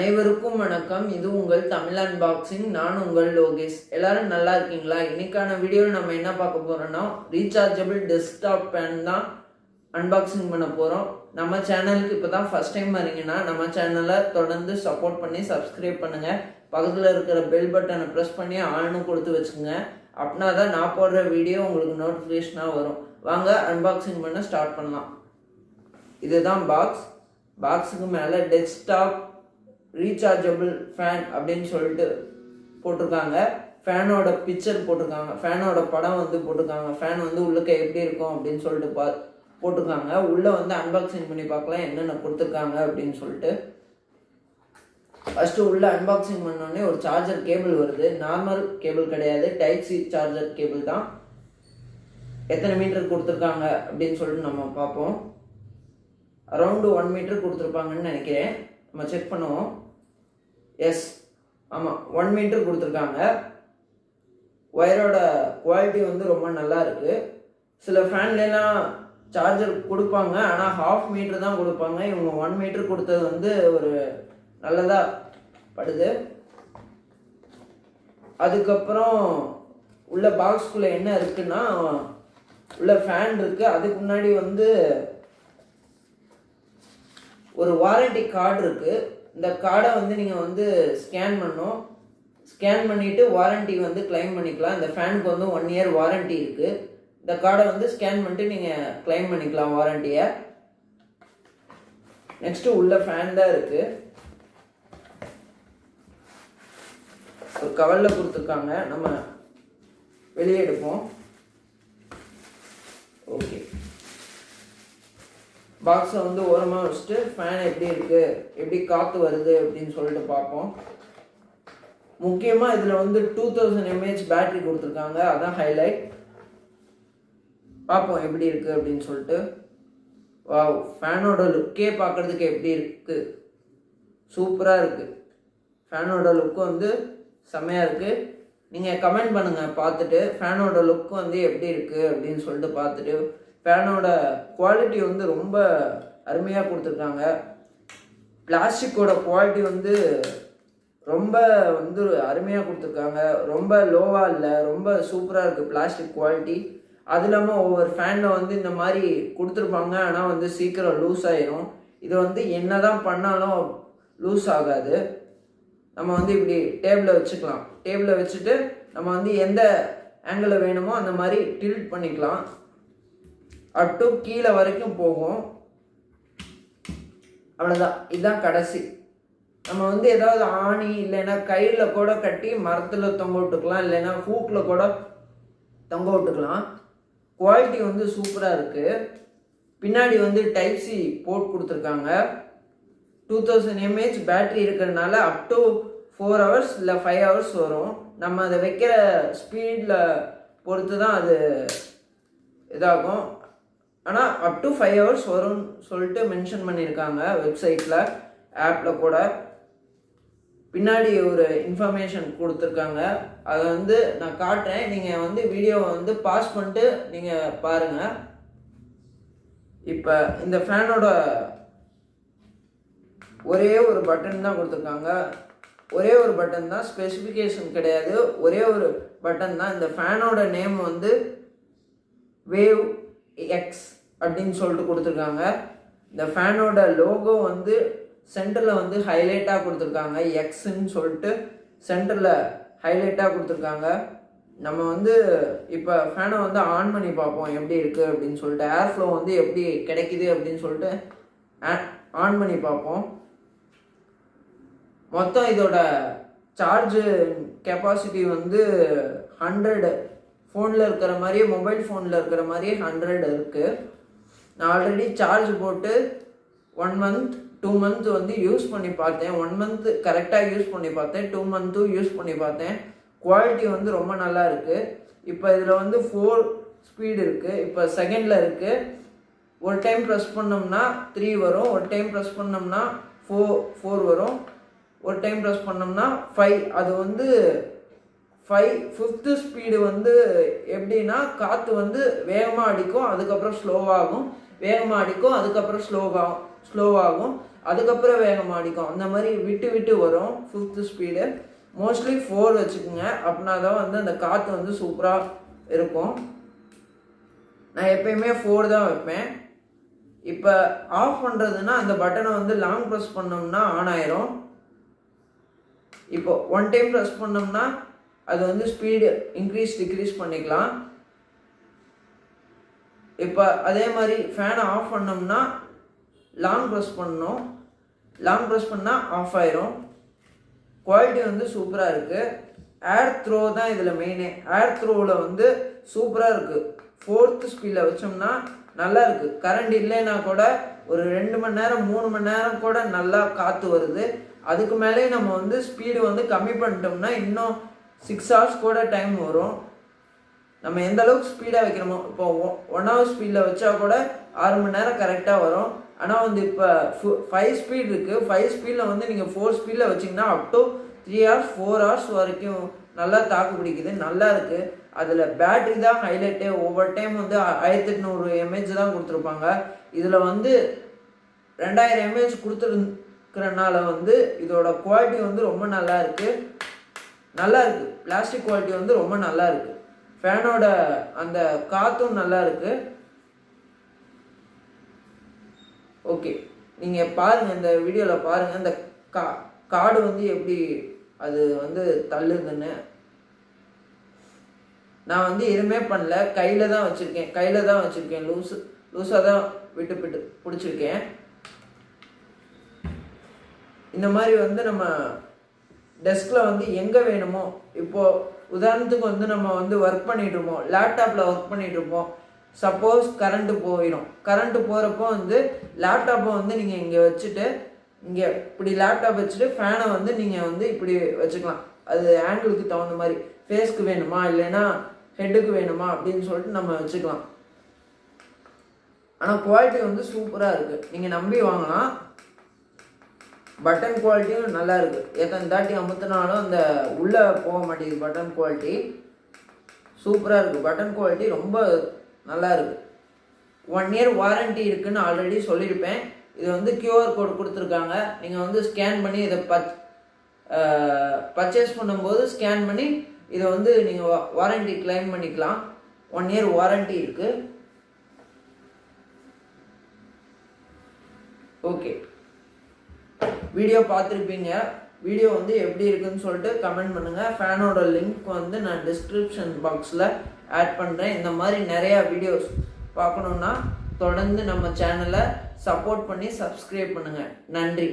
அனைவருக்கும் வணக்கம். இது உங்கள் தமிழ் அன்பாக்சிங். நான் உங்கள் லோகேஷ். எல்லாரும் நல்லா இருக்கீங்களா? இன்னைக்கான வீடியோவில் நம்ம என்ன பார்க்க போறோம்னா ரீசார்ஜபிள் டெஸ்க்டாப் ஃபேன் தான் அன்பாக்சிங் பண்ண போகிறோம். நம்ம சேனலுக்கு இப்போ தான் ஃபர்ஸ்ட் டைம் வரீங்கன்னா நம்ம சேனலை தொடர்ந்து சப்போர்ட் பண்ணி சப்ஸ்கிரைப் பண்ணுங்கள். பக்கத்தில் இருக்கிற பெல் பட்டனை ப்ரெஸ் பண்ணி ஆள்னு கொடுத்து வச்சுக்கோங்க. அப்படின்னா தான் நான் போடுற வீடியோ உங்களுக்கு நோட்டிஃபிகேஷனாக வரும். வாங்க அன்பாக்சிங் பண்ண ஸ்டார்ட் பண்ணலாம். இதுதான் பாக்ஸுக்கு மேலே டெஸ்க்டாப் ரீசார்ஜபிள் ஃபேன் அப்படின்னு சொல்லிட்டு போட்டிருக்காங்க. ஃபேனோட பிக்சர் போட்டிருக்காங்க, ஃபேனோட படம் போட்டிருக்காங்க, ஃபேன் உள்ளுக்க எப்படி இருக்கும் அப்படின்னு சொல்லிட்டு போட்டிருக்காங்க. உள்ளே அன்பாக்சிங் பண்ணி பார்க்கலாம் என்னென்ன கொடுத்துருக்காங்க அப்படின்னு சொல்லிட்டு. ஃபஸ்ட்டு உள்ளே அன்பாக்சிங் பண்ணோடனே ஒரு சார்ஜர் கேபிள் வருது. நார்மல் கேபிள் கிடையாது, டைப் சி சார்ஜர் கேபிள் தான். எத்தனை மீட்டர் கொடுத்துருக்காங்க அப்படின்னு சொல்லிட்டு நம்ம பார்ப்போம். அரௌண்டு 1 மீட்டர் கொடுத்துருப்பாங்கன்னு நினைக்கிறேன். நம்ம செக் பண்ணுவோம். எஸ், ஆமாம், 1 மீட்டர் கொடுத்துருக்காங்க. ஒயரோட குவாலிட்டி ரொம்ப நல்லா இருக்குது. சில ஃபேன்லாம் சார்ஜர் கொடுப்பாங்க, ஆனால் 1/2 மீட்டர் தான் கொடுப்பாங்க. இவங்க 1 மீட்டர் கொடுத்தது ஒரு நல்லதாக படுது. அதுக்கப்புறம் உள்ள பாக்ஸ்குள்ளே என்ன இருக்குன்னா உள்ள ஃபேன் இருக்குது. அதுக்கு முன்னாடி ஒரு வாரண்டி கார்டு இருக்குது. இந்த கார்டை நீங்கள் ஸ்கேன் பண்ணணும். ஸ்கேன் பண்ணிவிட்டு வாரண்டி கிளைம் பண்ணிக்கலாம். இந்த ஃபேனுக்கு 1 இயர் வாரண்டி இருக்குது. இந்த கார்டை ஸ்கேன் பண்ணிட்டு நீங்கள் கிளைம் பண்ணிக்கலாம் வாரண்டியை. நெக்ஸ்ட்டு உள்ள ஃபேன் தான் இருக்குது. ஒரு கவரில் கொடுத்துருக்காங்க, நம்ம வெளியே எடுப்போம். ஓகே, பாக்ஸை ஓரமாக வச்சுட்டு ஃபேன் எப்படி இருக்குது, எப்படி காற்று வருது அப்படின்னு சொல்லிட்டு பார்ப்போம். முக்கியமாக இதில் 2000 mAh பேட்டரி கொடுத்துருக்காங்க, அதான் ஹைலைட். பார்ப்போம் எப்படி இருக்குது அப்படின்னு சொல்லிட்டு. வாவ், ஃபேனோட லுக்கே பார்க்குறதுக்கு எப்படி இருக்குது, சூப்பராக இருக்குது. ஃபேனோட லுக்கு செம்மையாக இருக்குது. நீங்கள் கமெண்ட் பண்ணுங்கள் பார்த்துட்டு ஃபேனோட லுக்கு எப்படி இருக்குது அப்படின்னு சொல்லிட்டு பார்த்துட்டு. ஃபேனோட குவாலிட்டி ரொம்ப அருமையாக கொடுத்துருக்காங்க. பிளாஸ்டிக்கோட குவாலிட்டி ரொம்ப அருமையாக கொடுத்துருக்காங்க. ரொம்ப லோவாக இல்லை, ரொம்ப சூப்பராக இருக்குது பிளாஸ்டிக் குவாலிட்டி. அது இல்லாமல் ஒவ்வொரு ஃபேனில் இந்த மாதிரி கொடுத்துருப்பாங்க, ஆனால் சீக்கிரம் லூஸ் ஆயிரும். இது என்ன தான் பண்ணாலும் லூஸ் ஆகாது. நம்ம இப்படி டேபிளில் வச்சுக்கலாம். டேபிளில் வச்சுட்டு நம்ம எந்த ஆங்கிளில் வேணுமோ அந்த மாதிரி டில்ட் பண்ணிக்கலாம். அப் டு கீழே வரைக்கும் போகும். அவ்வளோதான், இதுதான் கடைசி. நம்ம ஏதாவது ஆணி இல்லைன்னா கயிறில் கூட கட்டி மரத்தில் தொங்க விட்டுக்கலாம், இல்லைன்னா ஹூக்கில் கூட தொங்க விட்டுக்கலாம். குவாலிட்டி சூப்பராக இருக்குது. பின்னாடி டைப் சி போர்ட் கொடுத்துருக்காங்க. 2000 mAh பேட்ரி இருக்கிறதுனால அப் டு 4 hours இல்லை 5 hours வரும். நம்ம அதை வைக்கிற ஸ்பீடில் பொறுத்து தான் அது இதாகும். ஆனால் அப் டு 5 hours வரும்னு சொல்லிட்டு மென்ஷன் பண்ணியிருக்காங்க வெப்சைட்டில், ஆப்பில் கூட. பின்னாடி ஒரு இன்ஃபர்மேஷன் கொடுத்துருக்காங்க, அதை நான் காட்டுறேன். நீங்கள் வீடியோவை பாஸ் பண்ணிட்டு நீங்கள் பாருங்கள். இப்போ இந்த ஃபேனோட ஒரே ஒரு பட்டன் தான் கொடுத்துருக்காங்க. ஒரே ஒரு பட்டன் தான், ஸ்பெசிஃபிகேஷன் கிடையாது. ஒரே ஒரு பட்டன் தான். இந்த ஃபேனோட நேம் வேவ் எக்ஸ் அப்படின்னு சொல்லிட்டு கொடுத்துருக்காங்க. இந்த ஃபேனோட லோகோ சென்டரில் ஹைலைட்டாக கொடுத்துருக்காங்க. எக்ஸ்ன்னு சொல்லிட்டு சென்டரில் ஹைலைட்டாக கொடுத்துருக்காங்க. நம்ம இப்போ ஃபேனை ஆன் பண்ணி பார்ப்போம் எப்படி இருக்குது அப்படின்னு சொல்லிட்டு. ஏர் ஃப்ளோ எப்படி கிடைக்குது அப்படின்னு சொல்லிட்டு ஆன் பண்ணி பார்ப்போம். மொத்தம் இதோட சார்ஜு கெப்பாசிட்டி 100. ஃபோனில் இருக்கிற மாதிரியே, மொபைல் ஃபோனில் இருக்கிற மாதிரியே 100 இருக்குது. நான் ஆல்ரெடி சார்ஜ் போட்டு 1 month 2 month யூஸ் பண்ணி பார்த்தேன். 1 month கரெக்டாக யூஸ் பண்ணி பார்த்தேன், 2 month யூஸ் பண்ணி பார்த்தேன். குவாலிட்டி ரொம்ப நல்லா இருக்குது. இப்போ இதில் 4 ஸ்பீடு இருக்குது. இப்போ செகண்டில் இருக்குது. ஒரு டைம் ப்ரெஸ் பண்ணோம்னா 3 வரும், ஒரு டைம் ப்ரெஸ் பண்ணோம்னா 4 வரும், ஒரு டைம் ப்ரெஸ் பண்ணோம்னா 5. அது 5th ஸ்பீடு எப்படின்னா காற்று வேகமாக அடிக்கும், அதுக்கப்புறம் ஸ்லோவாகும், வேகமாக அடிக்கும், அதுக்கப்புறம் ஸ்லோவாகும். அதுக்கப்புறம் வேகமாக அடிக்கும். அந்த மாதிரி விட்டு விட்டு வரும் 5th ஸ்பீடு. மோஸ்ட்லி 4 வச்சுக்கோங்க, அப்படின்னா தான் வந்து அந்த காற்று வந்து சூப்பராக இருக்கும். நான் எப்பயுமே 4 தான் வைப்பேன். இப்போ ஆஃப் பண்ணுறதுன்னா அந்த பட்டனை வந்து லாங் ப்ரெஸ் பண்ணோம்னா ஆன் ஆயிரும். இப்போ 1 டைம் ப்ரெஸ் பண்ணோம்னா அது வந்து ஸ்பீடு இன்க்ரீஸ் டிக்ரீஸ் பண்ணிக்கலாம். இப்போ அதே மாதிரி ஃபேனை ஆஃப் பண்ணோம்னா லாங் ப்ரெஸ் பண்ணணும். லாங் ப்ரெஸ் பண்ணால் ஆஃப் ஆயிரும். குவாலிட்டி வந்து சூப்பராக இருக்குது. ஏர் த்ரோ தான் இதில் மெயினே. ஏர் த்ரோவில் வந்து சூப்பராக இருக்குது. 4th ஸ்பீடில் வச்சோம்னா நல்லா இருக்குது. கரண்ட் இல்லைன்னா கூட ஒரு 2 மணி நேரம் 3 மணி நேரம் கூட நல்லா காற்று வருது. அதுக்கு மேலே நம்ம வந்து ஸ்பீடு வந்து கம்மி பண்ணிட்டோம்னா இன்னும் 6 hours கூட டைம் வரும். நம்ம எந்த அளவுக்கு ஸ்பீடாக வைக்கிறோமோ, இப்போ 1 hour ஸ்பீடில் வச்சா கூட 6 மணி நேரம் கரெக்டாக வரும். ஆனால் வந்து இப்போ 5 ஸ்பீட் இருக்குது. 5 ஸ்பீடில் வந்து நீங்கள் 4 ஸ்பீடில் வச்சிங்கன்னா அப் டு 3 hours 4 hours வரைக்கும் நல்லா தாக்கு பிடிக்குது. நல்லா இருக்குது. அதில் பேட்ரி தான் ஹைலைட்டு. ஒவ்வொரு டைம் வந்து 1800 mAh தான் கொடுத்துருப்பாங்க. இதில் வந்து 2000 mAh கொடுத்துருக்கிறனால வந்து இதோட குவாலிட்டி வந்து ரொம்ப நல்லா இருக்குது. நல்லா இருக்குது. பிளாஸ்டிக் குவாலிட்டி வந்து ரொம்ப நல்லா இருக்குது. ஃபேனோட அந்த காற்றும் நல்லா இருக்குது. ஓகே, நீங்கள் பாருங்கள், இந்த வீடியோவில் பாருங்கள் இந்த கார்டு வந்து எப்படி அது வந்து தள்ளுதுன்னு. நான் வந்து எதுவுமே பண்ணல, கையில் தான் வச்சுருக்கேன். லூஸாக தான் விட்டு பிடிச்சிருக்கேன். இந்த மாதிரி வந்து நம்ம டெஸ்கில் வந்து எங்கே வேணுமோ, இப்போது உதாரணத்துக்கு வந்து நம்ம வந்து ஒர்க் பண்ணிகிட்ருப்போம், லேப்டாப்பில் ஒர்க் பண்ணிகிட்ருப்போம். சப்போஸ் கரண்ட்டு போயிடும். கரண்ட்டு போகிறப்போ வந்து லேப்டாப்பை வந்து நீங்கள் இங்கே வச்சுட்டு, இங்கே இப்படி லேப்டாப் வச்சுட்டு ஃபேனை வந்து நீங்கள் வந்து இப்படி வச்சுக்கலாம். அது ஆங்கிளுக்கு தகுந்த மாதிரி, ஃபேஸ்க்கு வேணுமா இல்லைன்னா ஹெட்டுக்கு வேணுமா அப்படின்னு சொல்லிட்டு நம்ம வச்சுக்கலாம். ஆனால் குவாலிட்டி வந்து சூப்பராக இருக்குது. நீங்கள் நம்பி வாங்கலாம். பட்டன் குவாலிட்டியும் நல்லா இருக்குது. எத்தனை தாட்டி அமுத்தினாலும் அந்த உள்ளே போக மாட்டேங்குது. பட்டன் குவாலிட்டி சூப்பராக இருக்குது. பட்டன் குவாலிட்டி ரொம்ப நல்லா இருக்குது. 1 year வாரண்ட்டி இருக்குதுன்னு ஆல்ரெடி சொல்லியிருப்பேன். இது வந்து QR கோட் கொடுத்துருக்காங்க. நீங்கள் வந்து ஸ்கேன் பண்ணி இதை பர்ச்சேஸ் பண்ணும்போது ஸ்கேன் பண்ணி இதை வந்து நீங்கள் வாரண்ட்டி கிளைம் பண்ணிக்கலாம். 1 year வாரண்ட்டி இருக்குது. ஓகே, வீடியோ பார்த்துருப்பீங்க. வீடியோ வந்து எப்படி இருக்குன்னு சொல்லிட்டு கமெண்ட் பண்ணுங்கள். ஃபேனோட லிங்க் வந்து நான் டிஸ்கிரிப்ஷன் பாக்ஸில் ஆட் பண்ணுறேன். இந்த மாதிரி நிறையா வீடியோஸ் பார்க்கணுன்னா தொடர்ந்து நம்ம சேனலை சப்போர்ட் பண்ணி சப்ஸ்கிரைப் பண்ணுங்கள். நன்றி.